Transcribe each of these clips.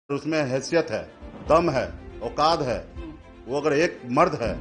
उसमें हैसियत है, दम है, औकात है, वो अगर एक मर्द है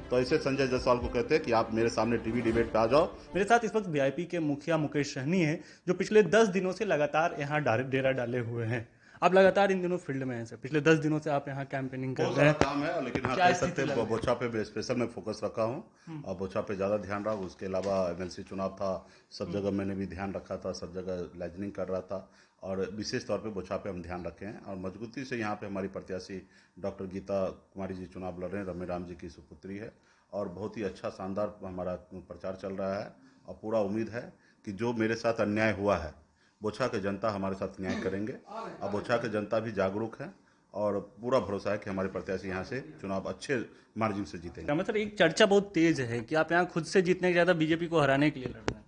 तो ऐसे संजय जायसवाल को कहते हैं कि आप मेरे सामने टीवी डिबेट पे आ जाओ। मेरे साथ इस वक्त वीआईपी के मुखिया मुकेश सहनी हैं, जो पिछले 10 दिनों से लगातार यहाँ डेरा डाले हुए हैं। आप लगातार इन दिनों फील्ड में हैं सर, पिछले 10 दिनों से आप यहाँ कैंपेनिंग कर बहुत रहे सारा हैं। काम है, लेकिन हाँ क्या कह स्थिति सकते लग हैं रही है? बोछा पे स्पेशल मैं फोकस रखा हूँ और बोछा पे ज़्यादा ध्यान रहा। उसके अलावा एमएलसी चुनाव था, सब जगह मैंने भी ध्यान रखा था, सब जगह लाइजनिंग कर रहा था और विशेष तौर पे बोछा पे हम ध्यान रखे हैं। और मजबूती से यहाँ पे हमारी प्रत्याशी डॉक्टर गीता कुमारी जी चुनाव लड़ रहे हैं, रमेश राम जी की सुपुत्री है और बहुत ही अच्छा शानदार हमारा प्रचार चल रहा है। और पूरा उम्मीद है कि जो मेरे साथ अन्याय हुआ है बोछा के जनता हमारे साथ न्याय करेंगे और बोछा के जनता भी जागरूक है और पूरा भरोसा है कि हमारे प्रत्याशी यहाँ से चुनाव अच्छे मार्जिन से जीतेंगे। मतलब एक चर्चा बहुत तेज है कि आप यहाँ खुद से जीतने के ज्यादा बीजेपी को हराने के लिए लड़ रहे हैं।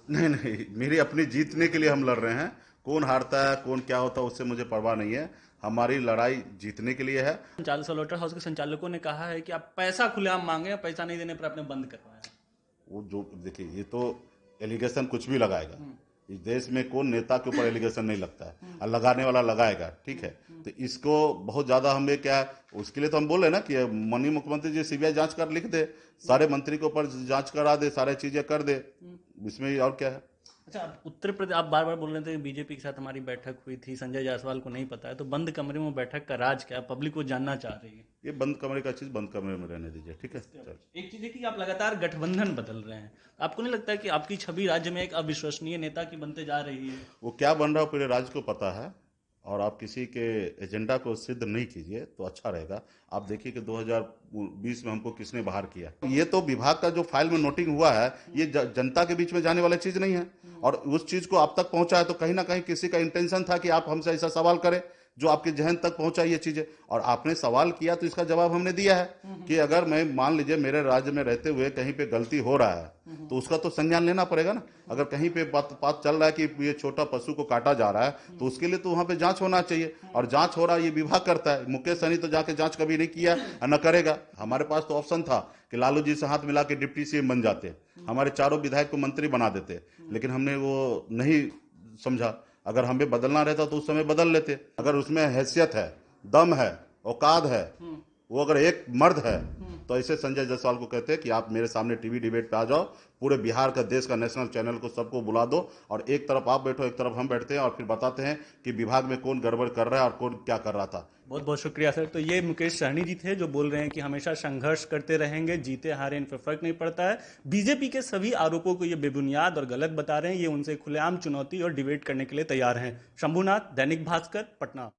नहीं नहीं, मेरी अपनी जीतने के लिए हम लड़ रहे हैं। कौन हारता है कौन क्या होता है उससे मुझे परवाह नहीं है, हमारी लड़ाई जीतने के लिए है। सलोटर हाउस के संचालकों ने कहा है कि आप पैसा खुलेआम मांगे, पैसा नहीं देने पर आपने बंद करवाया। वो जो देखिए, ये तो एलिगेशन कुछ भी लगाएगा। इस देश में कौन नेता के ऊपर एलिगेशन नहीं लगता है, और लगाने वाला लगाएगा, ठीक है। तो इसको बहुत ज्यादा हमें क्या है, उसके लिए तो हम बोले ना कि माननीय मुख्यमंत्री जी सीबीआई जांच कर लिख दे, सारे मंत्री के ऊपर जांच करा दे, सारे चीजें कर दे, इसमें और क्या है। अच्छा, आप उत्तर प्रदेश, आप बार बार बोल रहे थे कि बीजेपी के साथ हमारी बैठक हुई थी, संजय जायसवाल को नहीं पता है, तो बंद कमरे में बैठक का राज क्या है? पब्लिक को जानना चाह रही है। ये बंद कमरे का चीज बंद कमरे में रहने दीजिए, ठीक है। चल, एक चीज है कि आप लगातार गठबंधन बदल रहे हैं, आपको नहीं लगता है कि आपकी छवि राज्य में एक अविश्वसनीय नेता की बनते जा रही है? वो क्या बन रहा है पूरे राज्य को पता है और आप किसी के एजेंडा को सिद्ध नहीं कीजिए तो अच्छा रहेगा। आप देखिए कि 2020 में हमको किसने बाहर किया। ये तो विभाग का जो फाइल में नोटिंग हुआ है, ये जनता के बीच में जाने वाली चीज नहीं है और उस चीज को आप तक पहुंचा है तो कहीं ना कहीं किसी का इंटेंशन था कि आप हमसे ऐसा सवाल करें जो आपके जहन तक पहुंचा ये चीजें। और आपने सवाल किया तो इसका जवाब हमने दिया है कि अगर मैं मान लीजिए मेरे राज्य में रहते हुए कहीं पे गलती हो रहा है तो उसका तो संज्ञान लेना पड़ेगा ना। अगर कहीं पे बात चल रहा है कि ये छोटा पशु को काटा जा रहा है तो उसके लिए तो वहां पे जांच होना चाहिए और जांच हो रहा है, ये विभाग करता है। मुकेश सहनी तो जाके जांच कभी नहीं किया और न करेगा। हमारे पास तो ऑप्शन था कि लालू जी से हाथ मिला के डिप्टी सीएम बन जाते, हमारे चारों विधायक को मंत्री बना देते, लेकिन हमने वो नहीं समझा। अगर हमें बदलना रहता तो उस समय बदल लेते। अगर उसमें हैसियत है, दम है, औकात है, वो अगर एक मर्द है तो ऐसे संजय जायसवाल को कहते हैं कि आप मेरे सामने टीवी डिबेट पे आ जाओ, पूरे बिहार का, देश का नेशनल चैनल को सबको बुला दो और एक तरफ आप बैठो एक तरफ हम बैठते हैं और फिर बताते हैं कि विभाग में कौन गड़बड़ कर रहा है और कौन क्या कर रहा था। बहुत बहुत शुक्रिया सर। तो ये मुकेश सहनी जी थे, जो बोल रहे हैं कि हमेशा संघर्ष करते रहेंगे, जीते हारे इन पर फर्क नहीं पड़ता है। बीजेपी के सभी आरोपों को ये बेबुनियाद और गलत बता रहे हैं, ये उनसे खुलेआम चुनौती और डिबेट करने के लिए तैयार हैं। शंभुनाथ, दैनिक भास्कर, पटना।